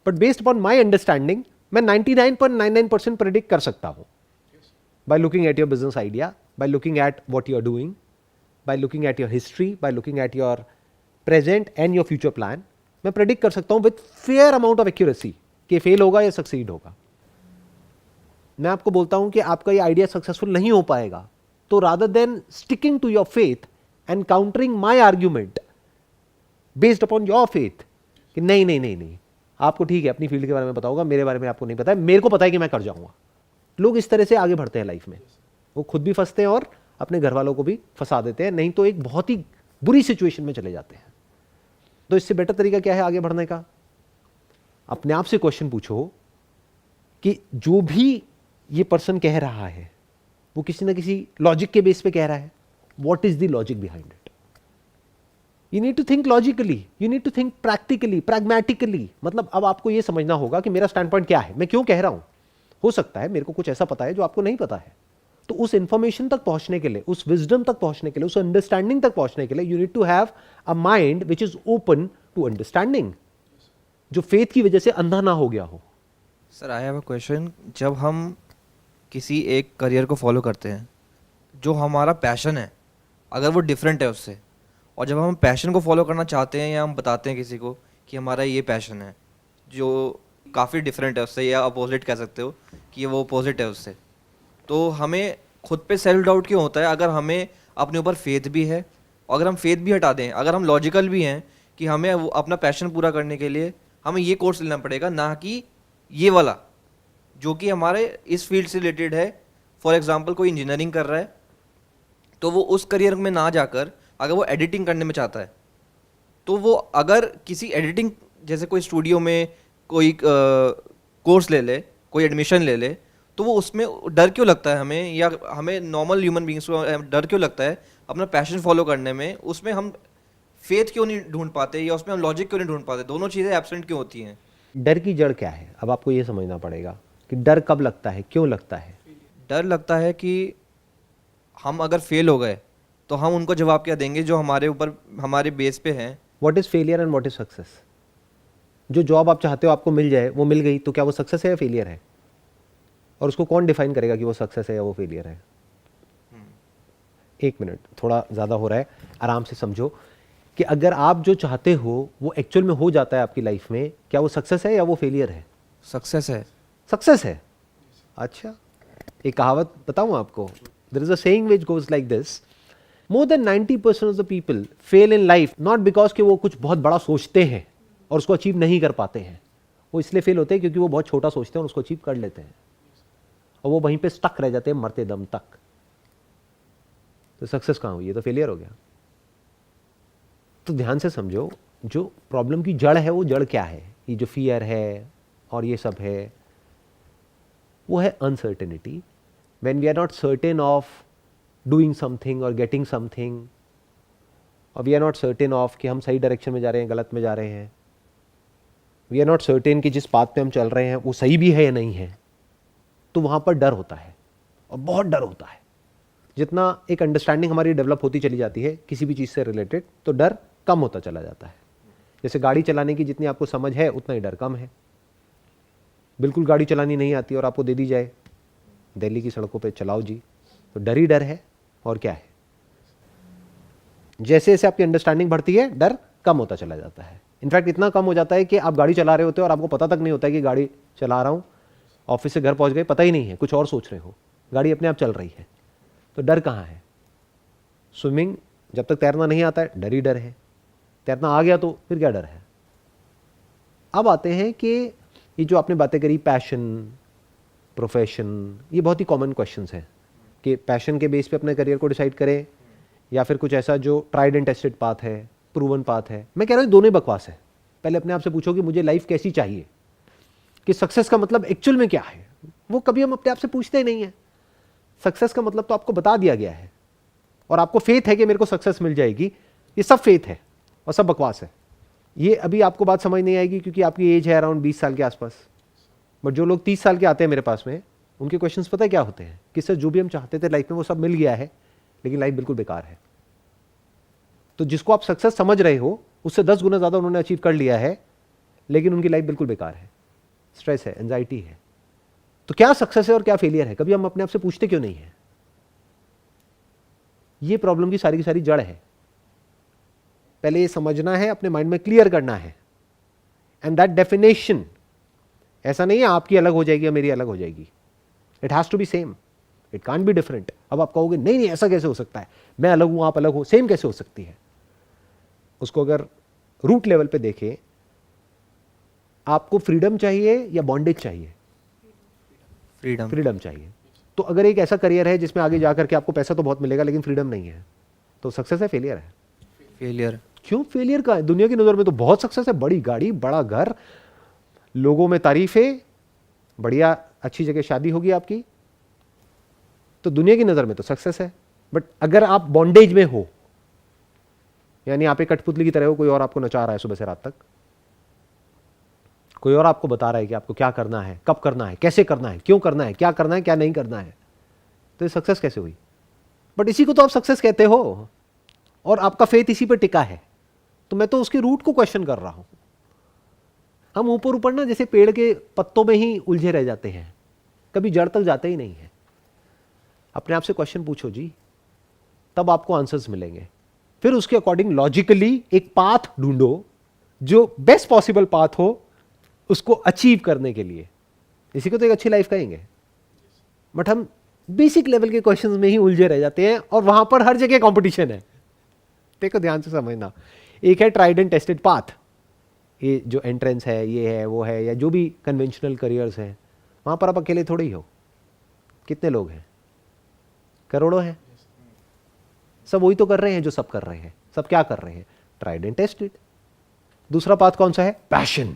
but based upon my understanding मैं 99.99% प्रेडिक्ट कर सकता हूं, by looking at your business idea, by looking at what you are doing, by looking at your history, by looking at your present and your future plan, मैं predict कर सकता हूं with fair amount of accuracy कि fail होगा या succeed होगा। मैं आपको बोलता हूं कि आपका ये आइडिया सक्सेसफुल नहीं हो पाएगा, तो rather than sticking to your faith and countering my argument based upon your faith कि नहीं नहीं नहीं नहीं आपको ठीक है अपनी फील्ड के बारे में पता होगा, मेरे बारे में आपको नहीं पता है, मेरे को पता है कि मैं कर जाऊंगा। लोग इस तरह से आगे बढ़ते हैं लाइफ में, वो खुद भी फंसते हैं और अपने घर वालों को भी फंसा देते हैं, नहीं तो एक बहुत ही बुरी सिचुएशन में चले जाते हैं। तो इससे बेटर तरीका क्या है आगे बढ़ने का? अपने आप से क्वेश्चन पूछो कि जो भी ये पर्सन कह रहा है वो किसी ना किसी लॉजिक के बेस पे कह रहा है। What is the logic behind it? You need to think logically, you need to think practically, pragmatically. मतलब अब आपको यह समझना होगा कि मेरा स्टैंड पॉइंट क्या है, मैं क्यों कह रहा हूं। हो सकता है मेरे को कुछ ऐसा पता है जो आपको नहीं पता है, तो उस इंफॉर्मेशन तक पहुंचने के लिए, उस विजडम तक पहुंचने के लिए, उस अंडरस्टैंडिंग तक पहुंचने के लिए you need to have a mind which is open to understanding, जो फेथ की वजह से अंधा ना हो गया हो। Sir I have a question. जब हम किसी एक करियर को फॉलो करते हैं, जो हमारा पैशन है, अगर वो डिफरेंट है उससे, और जब हम पैशन को फॉलो करना चाहते हैं या हम बताते हैं किसी को कि हमारा ये पैशन है जो काफ़ी डिफरेंट है उससे, या अपोजिट कह सकते हो कि वो अपोजिट है उससे, तो हमें खुद पे सेल्फ डाउट क्यों होता है? अगर हमें अपने ऊपर फेथ भी है, अगर हम फेथ भी हटा दें, अगर हम लॉजिकल भी हैं कि हमें वो अपना पैशन पूरा करने के लिए हमें ये कोर्स लेना पड़ेगा, ना कि ये वाला जो कि हमारे इस फील्ड से रिलेटेड है। फॉर एग्जांपल कोई इंजीनियरिंग कर रहा है, तो वो उस करियर में ना जाकर अगर वो एडिटिंग करने में चाहता है, तो वो अगर किसी एडिटिंग जैसे कोई स्टूडियो में कोई कोर्स ले ले, कोई एडमिशन ले ले, तो वो उसमें डर क्यों लगता है हमें, या हमें नॉर्मल ह्यूमन बींग्स को डर क्यों लगता है अपना पैशन फॉलो करने में? उसमें हम फेथ क्यों नहीं ढूंढ पाते, या उसमें हम लॉजिक क्यों नहीं ढूंढ पाते? दोनों चीज़ें एब्सेंट क्यों होती हैं? डर की जड़ क्या है? अब आपको ये समझना पड़ेगा कि डर कब लगता है, क्यों लगता है। डर लगता है कि हम अगर फेल हो गए तो हम उनको जवाब क्या देंगे जो हमारे ऊपर, हमारे बेस पे हैं। What is failure and what is success? जो जॉब आप चाहते हो आपको मिल जाए, वो मिल गई, तो क्या वो सक्सेस है या फेलियर है? और उसको कौन डिफाइन करेगा कि वो सक्सेस है या वो फेलियर है? एक मिनट, थोड़ा ज़्यादा हो रहा है, आराम से समझो कि अगर आप जो चाहते हो वो एक्चुअल में हो जाता है आपकी लाइफ में, क्या वो सक्सेस है या वो फेलियर है? सक्सेस है। सक्सेस है। अच्छा, एक कहावत बताऊं आपको, there is a saying which goes like this, more than 90% of the people fail in life not because कि वो कुछ बहुत बड़ा सोचते हैं और उसको अचीव नहीं कर पाते हैं, वो इसलिए फेल होते हैं क्योंकि वो बहुत छोटा सोचते हैं और उसको अचीव कर लेते हैं, और वो वहीं पे स्टक रह जाते हैं मरते दम तक। तो सक्सेस कहाँ हुई? ये तो फेलियर हो गया। तो ध्यान से समझो, जो प्रॉब्लम की जड़ है वो जड़ क्या है? ये जो फियर है और ये सब है, वो है uncertainty. When we are not certain of doing something और गेटिंग समथिंग, और we are not certain of कि हम सही डायरेक्शन में जा रहे हैं, गलत में जा रहे हैं, वी आर नॉट सर्टेन कि जिस पाथ पे हम चल रहे हैं वो सही भी है या नहीं है, तो वहाँ पर डर होता है, और बहुत डर होता है। जितना एक अंडरस्टैंडिंग हमारी डेवलप होती चली जाती है किसी भी चीज़ से रिलेटेड, तो डर कम होता चला जाता है। जैसे गाड़ी चलाने की जितनी आपको समझ है उतना ही डर कम है। बिल्कुल गाड़ी चलानी नहीं आती और आपको दे दी जाए दिल्ली की सड़कों पे चलाओ जी, तो डर ही डर है, और क्या है। जैसे जैसे आपकी अंडरस्टैंडिंग बढ़ती है डर कम होता चला जाता है। इनफैक्ट इतना कम हो जाता है कि आप गाड़ी चला रहे होते हो और आपको पता तक नहीं होता है कि गाड़ी चला रहा हूँ, ऑफिस से घर पहुँच गए, पता ही नहीं है, कुछ और सोच रहे हो, गाड़ी अपने आप चल रही है। तो डर कहाँ है? स्विमिंग जब तक तैरना नहीं आता है डर ही डर है, तैरना आ गया तो फिर क्या डर है। अब आते हैं कि ये जो आपने बातें करी पैशन, प्रोफेशन, ये बहुत ही कॉमन क्वेश्चंस हैं कि पैशन के बेस पे अपने करियर को डिसाइड करें या फिर कुछ ऐसा जो ट्राइड एंड टेस्टेड पाथ है, प्रूवन पाथ है। मैं कह रहा हूँ दोनों ही बकवास है। पहले अपने आप से पूछो कि मुझे लाइफ कैसी चाहिए, कि सक्सेस का मतलब एक्चुअल में क्या है। वो कभी हम अपने आप से पूछते ही नहीं है। सक्सेस का मतलब तो आपको बता दिया गया है, और आपको फेथ है कि मेरे को सक्सेस मिल जाएगी। ये सब फेथ है और सब बकवास है। ये अभी आपको बात समझ नहीं आएगी क्योंकि आपकी एज है अराउंड 20 साल के आसपास। बट जो लोग 30 साल के आते हैं मेरे पास में, उनके क्वेश्चंस पता है क्या होते हैं कि सर जो भी हम चाहते थे लाइफ में वो सब मिल गया है, लेकिन लाइफ बिल्कुल बेकार है। तो जिसको आप सक्सेस समझ रहे हो उससे 10 गुना ज़्यादा उन्होंने अचीव कर लिया है, लेकिन उनकी लाइफ बिल्कुल बेकार है, स्ट्रेस है, एंजाइटी है। तो क्या सक्सेस है और क्या फेलियर है, कभी हम अपने आप से पूछते क्यों नहीं है? ये प्रॉब्लम की सारी जड़ है। पहले ये समझना है, अपने माइंड में क्लियर करना है। एंड दैट डेफिनेशन ऐसा नहीं है आपकी अलग हो जाएगी या मेरी अलग हो जाएगी। It has to be same, it can't be different. अब आप कहोगे नहीं ऐसा कैसे हो सकता है, मैं अलग हूं आप अलग हो, सेम कैसे हो सकती है? उसको अगर रूट लेवल पे देखें, आपको फ्रीडम चाहिए या बॉन्डेज चाहिए? फ्रीडम चाहिए। तो अगर एक ऐसा करियर है जिसमें आगे जाकर के आपको पैसा तो बहुत मिलेगा लेकिन फ्रीडम नहीं है, तो सक्सेस है फेलियर है? फेलियर। क्यों फेलियर का है? दुनिया की नज़र में तो बहुत सक्सेस है, बड़ी गाड़ी, बड़ा घर, लोगों में तारीफें, बढ़िया अच्छी जगह शादी होगी आपकी, तो दुनिया की नज़र में तो सक्सेस है। बट अगर आप बॉन्डेज में हो, यानी आप एक कठपुतली की तरह हो, कोई और आपको नचा रहा है सुबह से रात तक, कोई और आपको बता रहा है कि आपको क्या करना है, कब करना है, कैसे करना है, क्यों करना है, क्या करना है, क्या नहीं करना है, तो ये सक्सेस कैसे हुई? बट इसी को तो आप सक्सेस कहते हो, और आपका फेथ इसी पर टिका है। तो मैं तो उसके रूट को क्वेश्चन कर रहा हूं। हम ऊपर ऊपर ना जैसे पेड़ के पत्तों में ही उलझे रह जाते हैं, कभी जड़ तक जाते ही नहीं है। अपने आप से क्वेश्चन पूछो जी, तब आपको आंसर्स मिलेंगे। फिर उसके अकॉर्डिंग लॉजिकली एक पाथ ढूंढो जो बेस्ट पॉसिबल पाथ हो उसको अचीव करने के लिए। इसी को तो एक अच्छी लाइफ कहेंगे। बट हम बेसिक लेवल के क्वेश्चंस में ही उलझे रह जाते हैं, और वहां पर हर जगह कंपटीशन है। देखो ध्यान से समझना, एक है ट्राइड एंड टेस्टेड पाथ, ये जो एंट्रेंस है, ये है, वो है, या जो भी कन्वेंशनल करियर्स हैं, वहां पर आप अकेले थोड़े ही हो। कितने लोग हैं? करोड़ों हैं। सब वही तो कर रहे हैं जो सब कर रहे हैं। सब क्या कर रहे हैं? Tried and tested. दूसरा पाथ कौन सा है? पैशन।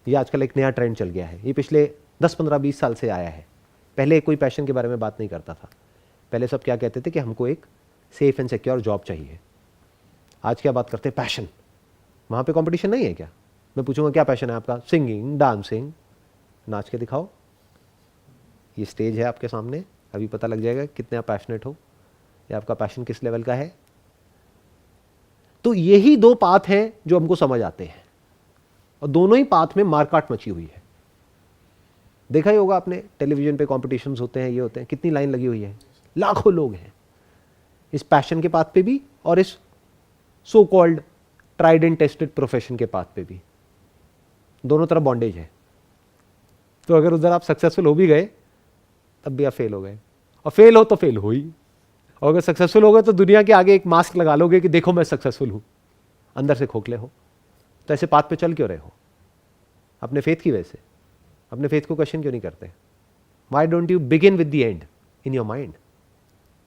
ये आजकल एक नया ट्रेंड चल गया है, ये पिछले 10, 15, 20 साल से आया है। पहले कोई पैशन के बारे में बात नहीं करता था। पहले सब क्या कहते थे कि हमको एक सेफ एंड सिक्योर जॉब चाहिए। आज क्या बात करते हैं? पैशन। वहाँ पे कंपटीशन नहीं है क्या? मैं पूछूंगा क्या पैशन है आपका? सिंगिंग, डांसिंग, नाच के दिखाओ। ये स्टेज है आपके सामने, अभी पता लग जाएगा कितने आप पैशनेट हो या आपका पैशन किस लेवल का है। तो यही दो पाथ हैं जो हमको समझ आते हैं, और दोनों ही पाथ में मारकाट मची हुई है। देखा ही होगा आपने, टेलीविजन पे कॉम्पिटिशन्स होते हैं, ये होते हैं, कितनी लाइन लगी हुई है, लाखों लोग हैं इस पैशन के पाथ पे भी और इस so called tried and tested profession के पाथ पे भी। दोनों तरफ बॉन्डेज है। तो अगर उधर आप सक्सेसफुल हो भी गए तब भी आप फेल हो गए, और फेल हो तो फेल हो ही। और अगर सक्सेसफुल हो गए तो दुनिया के आगे एक मास्क लगा लोगे कि देखो मैं सक्सेसफुल हूं, अंदर से खोखले हो। तो ऐसे पाथ पे चल क्यों रहे हो? अपने फेथ की वजह से। अपने फेथ को क्वेश्चन क्यों नहीं करते? Why don't you begin with the end in your mind?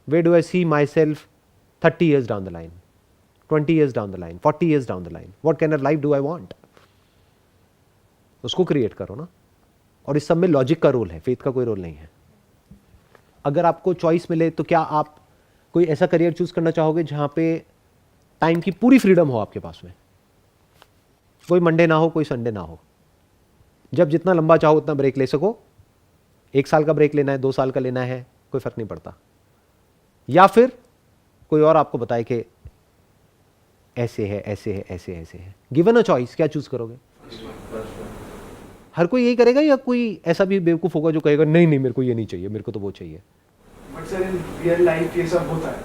Where do I see myself 30 years down the line, 20 years down the line, 40 years down the line? What kind of life do I want? उसको create करो ना। और इस सब में logic का role है, faith का कोई रोल नहीं है। अगर आपको चॉइस मिले तो क्या आप कोई ऐसा करियर चूज करना चाहोगे जहां पे टाइम की पूरी फ्रीडम हो आपके पास में? कोई मंडे ना हो, कोई संडे ना हो, जब जितना लंबा चाहो उतना ब्रेक ले सको। 1 साल का ब्रेक लेना है, 2 साल का लेना है, कोई फर्क नहीं पड़ता। या फिर कोई और आपको बताए कि ऐसे है, ऐसे है, ऐसे ऐसे है। गिवन अ चॉइस, क्या चूज करोगे? हर कोई यही करेगा या कोई ऐसा भी बेवकूफ होगा जो कहेगा नहीं नहीं मेरे को ये नहीं चाहिए, मेरे को तो वो चाहिए? But sir in real life ये सब होता है।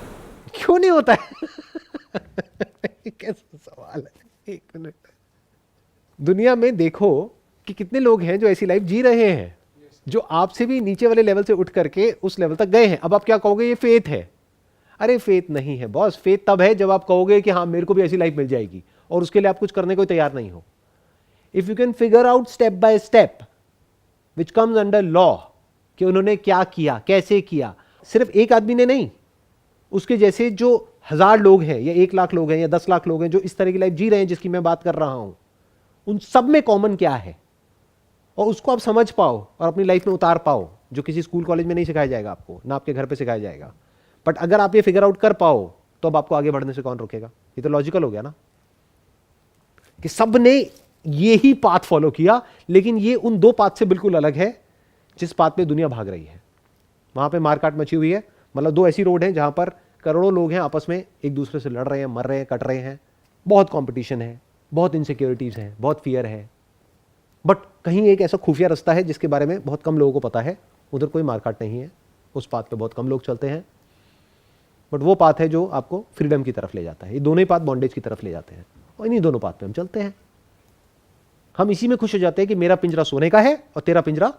क्यों नहीं होता है? कैसा सवाल है, 1 मिनट। दुनिया में देखो कि कितने लोग हैं जो ऐसी लाइफ जी रहे हैं जो आपसे भी नीचे वाले लेवल से उठ करके उस लेवल तक गए हैं। अब आप क्या कहोगे? ये फेथ है। अरे फेथ नहीं है बॉस, फेथ तब है जब आप कहोगे कि हाँ मेरे को भी ऐसी लाइफ मिल जाएगी और उसके लिए आप कुछ करने को तैयार नहीं हो। If you can figure out step by step which comes under law कि उन्होंने क्या किया, कैसे किया, सिर्फ एक आदमी ने नहीं, उसके जैसे जो 1000 लोग हैं या 1 लाख लोग हैं या 10 लाख लोग हैं जो इस तरह की लाइफ जी रहे हैं जिसकी मैं बात कर रहा हूं, उन सब में कॉमन क्या है और उसको आप समझ पाओ और अपनी लाइफ में उतार पाओ, जो किसी स्कूल कॉलेज में नहीं सिखाया जाएगा आपको, ना आपके घर पे सिखाया जाएगा। बट अगर आप ये फिगर आउट कर पाओ तो अब आपको आगे बढ़ने से कौन रोकेगा? ये तो लॉजिकल हो गया ना कि सब ने ये ही पाथ फॉलो किया, लेकिन ये उन 2 पाथ से बिल्कुल अलग है जिस पाथ पे दुनिया भाग रही है। वहां पे मारकाट मची हुई है, मतलब 2 ऐसी रोड हैं जहां पर करोड़ों लोग हैं आपस में एक दूसरे से लड़ रहे हैं, मर रहे हैं, कट रहे हैं, बहुत कंपटीशन है, बहुत इनसिक्योरिटीज है, बहुत फियर है। बट कहीं एक ऐसा खुफिया रास्ता है जिसके बारे में बहुत कम लोगों को पता है, उधर कोई मारकाट नहीं है, उस पाथ पे बहुत कम लोग चलते हैं, बट वो पाथ है जो आपको फ्रीडम की तरफ ले जाता है। ये दोनों ही पाथ बॉन्डेज की तरफ ले जाते हैं और इन्हीं दोनों पाथ पे हम चलते हैं। हम इसी में खुश हो जाते हैं कि मेरा पिंजरा सोने का है और तेरा पिंजरा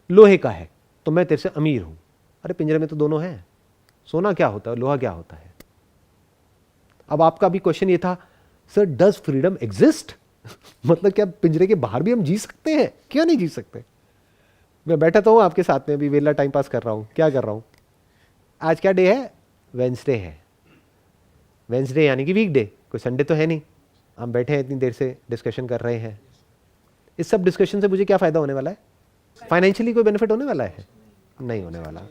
लोहे का है, तो मैं तेरे से अमीर हूं। अरे पिंजरे में तो दोनों हैं, सोना क्या होता है, लोहा क्या होता है? अब आपका भी क्वेश्चन ये था, सर डज फ्रीडम एग्जिस्ट? मतलब क्या पिंजरे के बाहर भी हम जी सकते हैं? क्यों नहीं जी सकते? मैं बैठा तो हूं आपके साथ में, अभी वेला टाइम पास कर रहा हूं। क्या कर रहा हूं? आज क्या डे है? वेंसडे है। वेंसडे यानी कि वीकडे, कोई संडे तो है नहीं। हम बैठे हैं इतनी देर से डिस्कशन कर रहे हैं। इस सब डिस्कशन से मुझे क्या फायदा होने वाला है? फाइनेंशियली कोई बेनिफिट होने वाला है? नहीं होने वाला।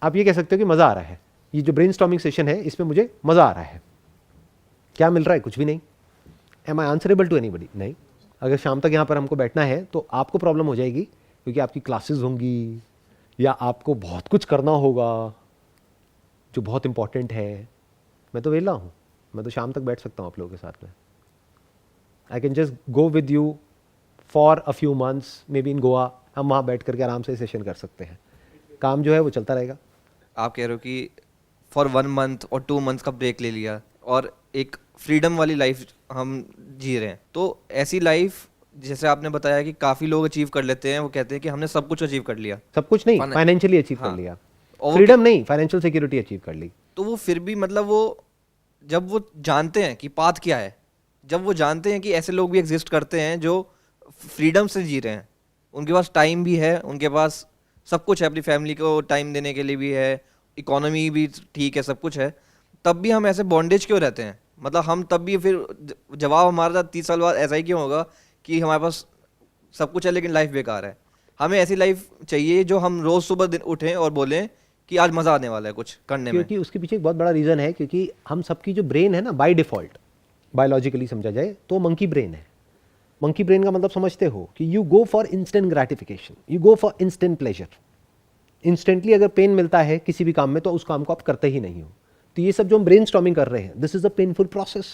आप ये कह सकते हो कि मजा आ रहा है, ये जो ब्रेनस्टॉर्मिंग सेशन है इसमें मुझे मजा आ रहा है। क्या मिल रहा है? कुछ भी नहीं। Am I answerable to anybody? नहीं। अगर शाम तक यहाँ पर हमको बैठना है तो आपको प्रॉब्लम हो जाएगी, क्योंकि आपकी क्लासेस होंगी या आपको बहुत कुछ करना होगा जो बहुत इंपॉर्टेंट है। मैं तो वेला हूँ, मैं तो शाम तक बैठ सकता हूँ आप लोगों के साथ में। I can just go with you for a few months, may be in Goa. हम वहाँ बैठ करके आराम से सेशन कर सकते हैं, काम जो है वो चलता रहेगा। आप कह रहे हो कि फॉर 1 मंथ और 2 मंथ्स का ब्रेक ले लिया और एक फ्रीडम वाली लाइफ हम जी रहे हैं, तो ऐसी लाइफ जैसे आपने बताया कि काफ़ी लोग अचीव कर लेते हैं, वो कहते हैं कि हमने सब कुछ अचीव कर लिया। सब कुछ नहीं, फाइनेंशियली अचीव कर हाँ। लिया। और फ्रीडम नहीं, फाइनेंशियल सिक्योरिटी अचीव कर ली। तो वो फिर भी मतलब वो जब वो जानते हैं कि पाथ क्या है, जब वो जानते हैं कि ऐसे लोग भी एग्जिस्ट करते हैं जो फ्रीडम से जी रहे हैं, उनके पास टाइम भी है, उनके पास सब कुछ है, अपनी फैमिली को टाइम देने के लिए भी है, इकोनॉमी भी ठीक है, सब कुछ है, तब भी हम ऐसे बॉन्डेज क्यों रहते हैं? मतलब हम तब भी फिर जवाब हमारा 30 साल बाद ऐसा ही क्यों होगा कि हमारे पास सब कुछ है लेकिन लाइफ बेकार है? हमें ऐसी लाइफ चाहिए जो हम रोज़ सुबह दिन उठें और बोलें कि आज मज़ा आने वाला है कुछ करने में। क्योंकि उसके पीछे एक बहुत बड़ा रीज़न है, क्योंकि हम सबकी जो ब्रेन है ना, बाय डिफ़ॉल्ट बायोलॉजिकली समझा जाए तो मंकी ब्रेन है। मंकी ब्रेन का मतलब समझते हो कि you go for instant gratification, you go for instant pleasure. Instantly अगर पेन मिलता है किसी भी काम में तो उस काम को आप करते ही नहीं हो। तो ये सब जो हम ब्रेनस्टॉर्मिंग कर रहे हैं, this is a painful process.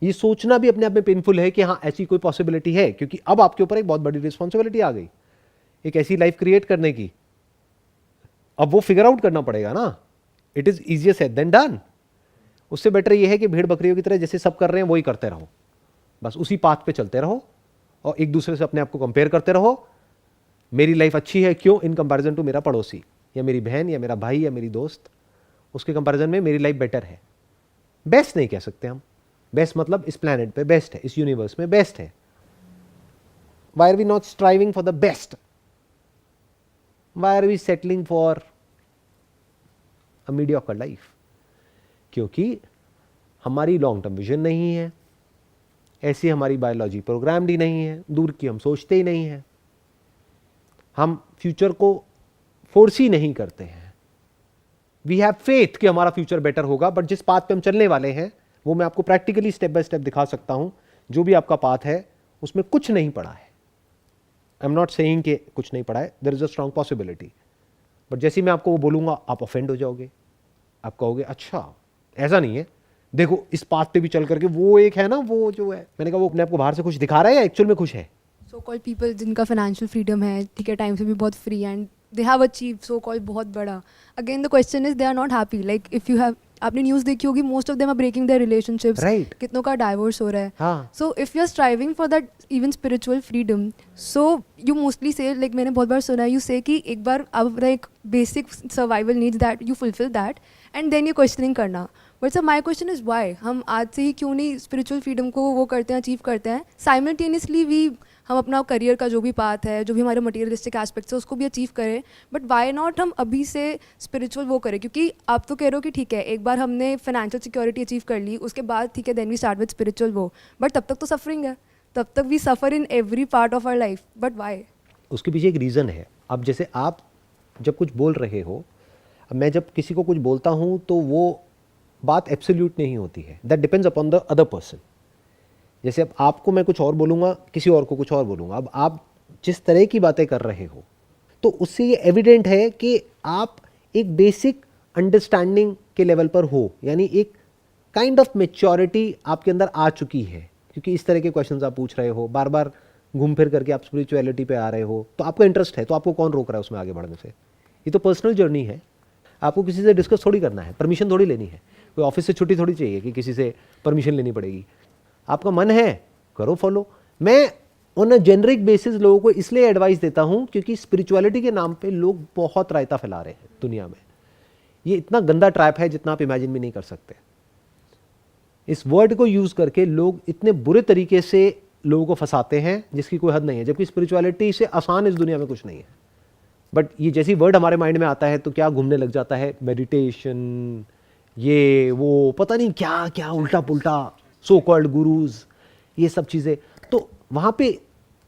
ये सोचना भी अपने आप में पेनफुल है कि हाँ ऐसी कोई पॉसिबिलिटी है, क्योंकि अब आपके ऊपर एक बहुत बड़ी रिस्पॉन्सिबिलिटी आ गई एक ऐसी लाइफ क्रिएट करने की। अब वो फिगर आउट करना पड़ेगा ना। It is easier said than done. उससे बेटर ये है कि भेड़ बकरियों की तरह जैसे सब कर रहे हैं वही करते रहो, बस उसी पाथ पे चलते रहो और एक दूसरे से अपने आप को कंपेयर करते रहो। मेरी लाइफ अच्छी है क्यों इन कंपैरिजन टू मेरा पड़ोसी या मेरी बहन या मेरा भाई या मेरी दोस्त, उसके कंपैरिजन में मेरी लाइफ बेटर है। बेस्ट नहीं कह सकते हम, बेस्ट मतलब इस प्लैनेट पे बेस्ट है, इस यूनिवर्स में बेस्ट है। Why are we not striving for the best? Why are we settling for a mediocre life? क्योंकि हमारी लॉन्ग टर्म विजन नहीं है, ऐसी हमारी बायोलॉजी प्रोग्राम्ड ही नहीं है, दूर की हम सोचते ही नहीं है, हम फ्यूचर को फोर्स ही नहीं करते हैं। वी हैव फेथ कि हमारा फ्यूचर बेटर होगा, बट जिस पाथ पे हम चलने वाले हैं वो मैं आपको प्रैक्टिकली स्टेप बाय स्टेप दिखा सकता हूं। जो भी आपका पाथ है उसमें कुछ नहीं पड़ा है, आई एम नॉट सेइंग कि कुछ नहीं पढ़ा है, there is a strong possibility, but जैसे ही मैं आपको वो बोलूँगा आप ऑफेंड हो जाओगे, आप कहोगे अच्छा ऐसा नहीं है, देखो इस पाथ पे भी चल करके वो एक है ना, वो जो है, मैंने कहा वो अपने आप को बाहर से खुश दिखा रहा है या एक्चुअल में खुश है? सो कॉल्ड पीपल जिनका फाइनेंशियल फ्रीडम है, ठीक है, टाइम से भी बहुत free and they have achieve so called बहुत बड़ा, again the question is they are not happy, like if you have, आपने न्यूज़ देखी होगी, most of them are breaking their relationships, Right. कितनों का डाइवोर्स हो रहा है. हाँ. So if you are striving for that even spiritual freedom, so you mostly से, लाइक मैंने बहुत बार सुना है, यू से कि एक बार आप अपना एक basic survival needs that you fulfil that and then you questioning करना. But sir my question is why हम आज से ही क्यों नहीं स्पिरिचुअल फ्रीडम को वो करते हैं, अचीव करते हैं, साइमल्टेनियसली भी हम अपना करियर का जो भी पाथ है, जो भी हमारे मटेरियलिस्टिक एस्पेक्ट्स है, उसको भी अचीव करें. बट वाई नॉट हम अभी से स्पिरिचुअल वो करें, क्योंकि आप तो कह रहे हो कि ठीक है एक बार हमने फाइनेंशियल सिक्योरिटी अचीव कर ली, उसके बाद ठीक है then we start with spiritual वो, बट तब तक तो सफरिंग है, तब तक we suffer in every part of our life. But why? उसके पीछे एक रीज़न है. अब जैसे आप जब कुछ बोल रहे हो, अब मैं जब किसी को कुछ बोलता हूँ तो वो बात एब्सोल्यूट नहीं होती है, that depends upon the other person. जैसे अब आपको मैं कुछ और बोलूँगा, किसी और को कुछ और बोलूँगा, अब आप जिस तरह की बातें कर रहे हो तो उससे ये एविडेंट है कि आप एक बेसिक अंडरस्टैंडिंग के लेवल पर हो, यानी एक काइंड ऑफ मेच्योरिटी आपके अंदर आ चुकी है, क्योंकि इस तरह के क्वेश्चंस आप पूछ रहे हो, बार बार घूम फिर करके आप स्पिरिचुअलिटी पे आ रहे हो, तो आपको इंटरेस्ट है, तो आपको कौन रोक रहा है उसमें आगे बढ़ने से? ये तो पर्सनल जर्नी है, आपको किसी से डिस्कस थोड़ी करना है, परमिशन थोड़ी लेनी है, कोई ऑफिस से छुट्टी थोड़ी चाहिए कि किसी से परमिशन लेनी पड़ेगी. आपका मन है करो फॉलो. मैं ऑन अ जेनरिक बेसिस लोगों को इसलिए एडवाइस देता हूं क्योंकि स्पिरिचुअलिटी के नाम पे लोग बहुत रायता फैला रहे हैं दुनिया में. ये इतना गंदा ट्रैप है जितना आप इमेजिन भी नहीं कर सकते. इस वर्ड को यूज करके लोग इतने बुरे तरीके से लोगों को फंसाते हैं जिसकी कोई हद नहीं है, जबकि स्पिरिचुअलिटी से आसान इस दुनिया में कुछ नहीं है. बट ये जैसी वर्ड हमारे माइंड में आता है तो क्या घूमने लग जाता है, मेडिटेशन, ये वो पता नहीं क्या क्या उल्टा पुल्टा, सो कॉल्ड गुरुज, ये सब चीज़ें. तो वहाँ पे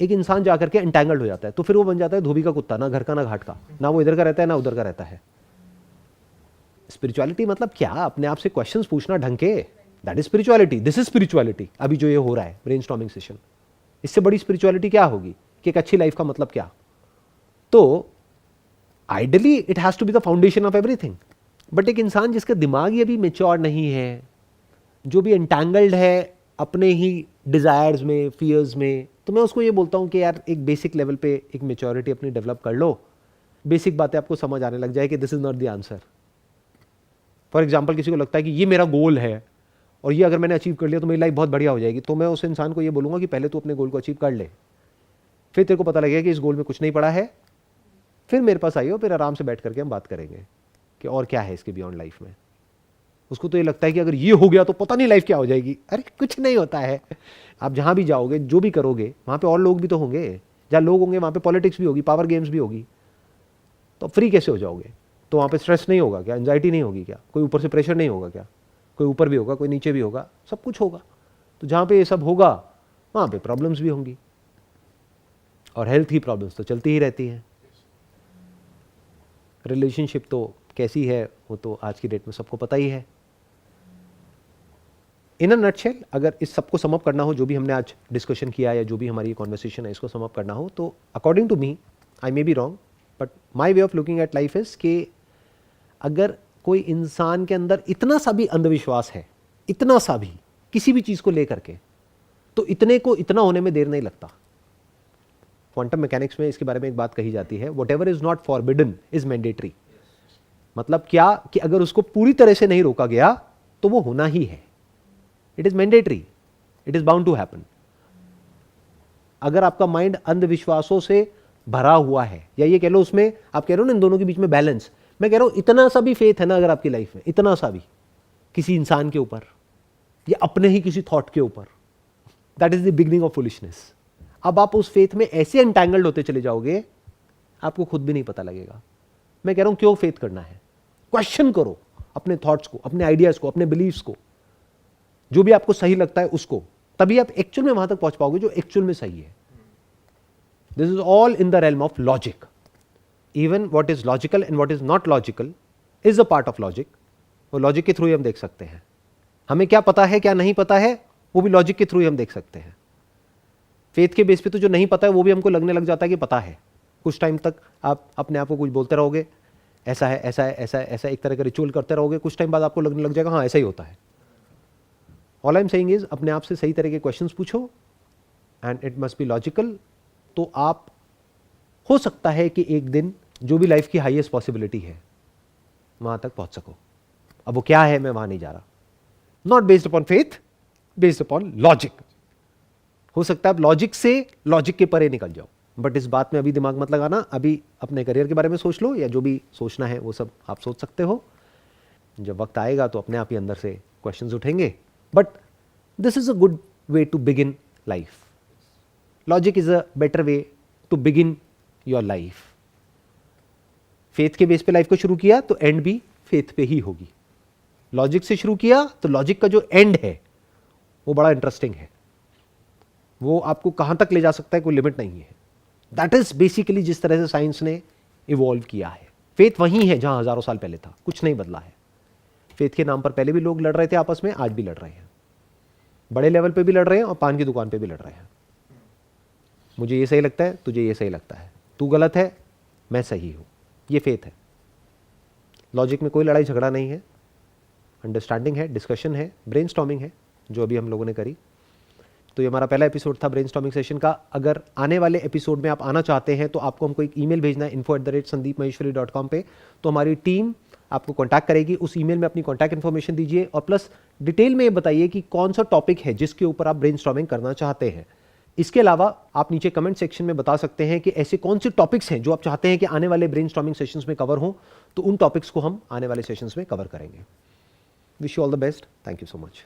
एक इंसान जाकर के एंटैंगल्ड हो जाता है, तो फिर वो बन जाता है धोबी का कुत्ता, ना घर का ना घाट का, ना वो इधर का रहता है ना उधर का रहता है. स्पिरिचुअलिटी मतलब क्या? अपने आप से क्वेश्चंस पूछना ढंग के, that is spirituality. This is spirituality. अभी जो ये हो रहा है ब्रेनस्टॉर्मिंग सेशन, इससे बड़ी स्पिरिचुअलिटी क्या होगी कि एक अच्छी लाइफ का मतलब क्या? तो ideally it has to be the foundation of everything. But एक इंसान जिसका दिमाग ही अभी मेच्योर नहीं है, जो भी एंटैंगल्ड है अपने ही डिज़ायर्स में, फियर्स में, तो मैं उसको ये बोलता हूँ कि यार एक बेसिक लेवल पे एक मेच्योरिटी अपनी डेवलप कर लो, बेसिक बातें आपको समझ आने लग जाए कि this is not the answer. For example किसी को लगता है कि ये मेरा गोल है और ये अगर मैंने अचीव कर लिया तो मेरी लाइफ बहुत बढ़िया हो जाएगी, तो मैं उस इंसान को ये बोलूँगा कि पहले तो अपने गोल को अचीव कर ले, फिर तेरे को पता लगेगा कि इस गोल में कुछ नहीं पड़ा है, फिर मेरे पास आइए, फिर आराम से बैठ करके हम बात करेंगे कि और क्या है इसके बियॉन्ड लाइफ में. उसको तो ये लगता है कि अगर ये हो गया तो पता नहीं लाइफ क्या हो जाएगी. अरे कुछ नहीं होता है. आप जहाँ भी जाओगे, जो भी करोगे, वहाँ पे और लोग भी तो होंगे. जहाँ लोग होंगे वहाँ पे पॉलिटिक्स भी होगी, पावर गेम्स भी होगी. तो फ्री कैसे हो जाओगे? तो वहाँ पे स्ट्रेस नहीं होगा क्या? एंजाइटी नहीं होगी क्या? कोई ऊपर से प्रेशर नहीं होगा क्या? कोई ऊपर भी होगा, कोई नीचे भी होगा, सब कुछ होगा. तो जहाँ पे ये सब होगा वहाँ पे प्रॉब्लम्स भी होंगी, और हेल्थ की प्रॉब्लम्स तो चलती ही रहती हैं. रिलेशनशिप तो कैसी है वो तो आज की डेट में सबको पता ही है. इन अ नटशेल, अगर इस सबको समअप करना हो, जो भी हमने आज डिस्कशन किया या जो भी हमारी कॉन्वर्सेशन है, इसको समअप करना हो, तो according to me, I may be wrong, but my way of looking at life is कि अगर कोई इंसान के अंदर इतना सा भी अंधविश्वास है, इतना सा भी किसी भी चीज़ को लेकर के, तो इतने को इतना होने में देर नहीं लगता. क्वांटम मैकेनिक्स में इसके बारे में एक बात कही जाती है, what ever is not forbidden is mandatory. मतलब क्या कि अगर उसको पूरी तरह से नहीं रोका गया तो वो होना ही है. It is mandatory, it is bound to happen. अगर आपका माइंड अंधविश्वासों से भरा हुआ है, या ये कह लो उसमें आप कह रहे हो ना इन दोनों के बीच में बैलेंस, मैं कह रहा हूं इतना सा भी फेथ है ना अगर आपकी लाइफ में, इतना सा भी किसी इंसान के ऊपर या अपने ही किसी थॉट के ऊपर, that is the beginning of foolishness. अब आप उस फेथ में ऐसे एंटैंगल्ड होते चले जाओगे आपको खुद भी नहीं पता लगेगा. मैं कह रहा हूं क्यों फेथ करना है? क्वेश्चन करो अपने थॉट्स को, अपने आइडियाज को, अपने बिलीव्स को, जो भी आपको सही लगता है उसको, तभी आप एक्चुअल में वहां तक पहुंच पाओगे जो एक्चुअल में सही है. This is all in the realm of logic. Even what is logical and what is not logical is a part of logic. वो लॉजिक के थ्रू ही हम देख सकते हैं. हमें क्या पता है क्या नहीं पता है वो भी लॉजिक के थ्रू ही हम देख सकते हैं. फेथ के बेस पे तो जो नहीं पता है वो भी हमको लगने लग जाता है कि पता है। कुछ टाइम तक आप अपने आप को कुछ बोलते रहोगे, ऐसा है ऐसा है ऐसा है ऐसा, एक तरह का रिचुअल करते रहोगे, कुछ टाइम बाद आपको लगने लग जाएगा हाँ ऐसा ही होता है। All I am saying is अपने आप से सही तरह के क्वेश्चंस पूछो and it must be logical. तो आप हो सकता है कि एक दिन जो भी लाइफ की हाईएस्ट पॉसिबिलिटी है वहां तक पहुंच सको। अब वो क्या है मैं वहां नहीं जा रहा। Not based upon faith, based upon logic. हो सकता है आप लॉजिक से लॉजिक के परे निकल जाओ, बट इस बात में अभी दिमाग मत लगाना। अभी अपने करियर के बारे में सोच लो, या जो भी सोचना है वो सब आप सोच सकते हो। जब वक्त आएगा तो अपने आप ही अंदर से क्वेश्चंस उठेंगे। But this is a good way to begin life. Logic is a better way to begin your life. Faith के बेस पे लाइफ को शुरू किया तो एंड भी फेथ पे ही होगी। लॉजिक से शुरू किया तो लॉजिक का जो एंड है वो बड़ा इंटरेस्टिंग है। वो आपको कहां तक ले जा सकता है कोई लिमिट नहीं है। दैट इज बेसिकली जिस तरह से साइंस ने इवॉल्व किया है। फेथ वही है जहां हजारों साल पहले था, कुछ नहीं बदला है। फेथ के नाम पर पहले भी लोग लड़ रहे थे आपस में, आज भी लड़ रहे हैं। बड़े लेवल पे भी लड़ रहे हैं और पान की दुकान पे भी लड़ रहे हैं। मुझे ये सही लगता है, तुझे ये सही लगता है, तू गलत है, मैं सही हूं। ये फेथ है। लॉजिक में कोई लड़ाई झगड़ा नहीं है, अंडरस्टैंडिंग है, डिस्कशन है, ब्रेनस्टॉर्मिंग है, जो अभी हम लोगों ने करी। तो ये हमारा पहला एपिसोड था ब्रेनस्टॉर्मिंग सेशन का। अगर आने वाले एपिसोड में आप आना चाहते हैं तो आपको हमको एक ईमेल भेजना है info@sandeepmaheshwari.com पे। तो हमारी टीम आपको कांटेक्ट करेगी। उस ईमेल में अपनी कांटेक्ट इन्फॉर्मेशन दीजिए और प्लस डिटेल में ये बताइए कि कौन सा टॉपिक है जिसके ऊपर आप ब्रेनस्टॉर्मिंग करना चाहते हैं। इसके अलावा आप नीचे कमेंट सेक्शन में बता सकते हैं कि ऐसे कौन से टॉपिक्स हैं जो आप चाहते हैं कि आने वाले ब्रेनस्टॉर्मिंग सेशंस में कवर हों, तो उन टॉपिक्स को हम आने वाले सेशंस में कवर करेंगे। Wish you all the best. Thank you so much.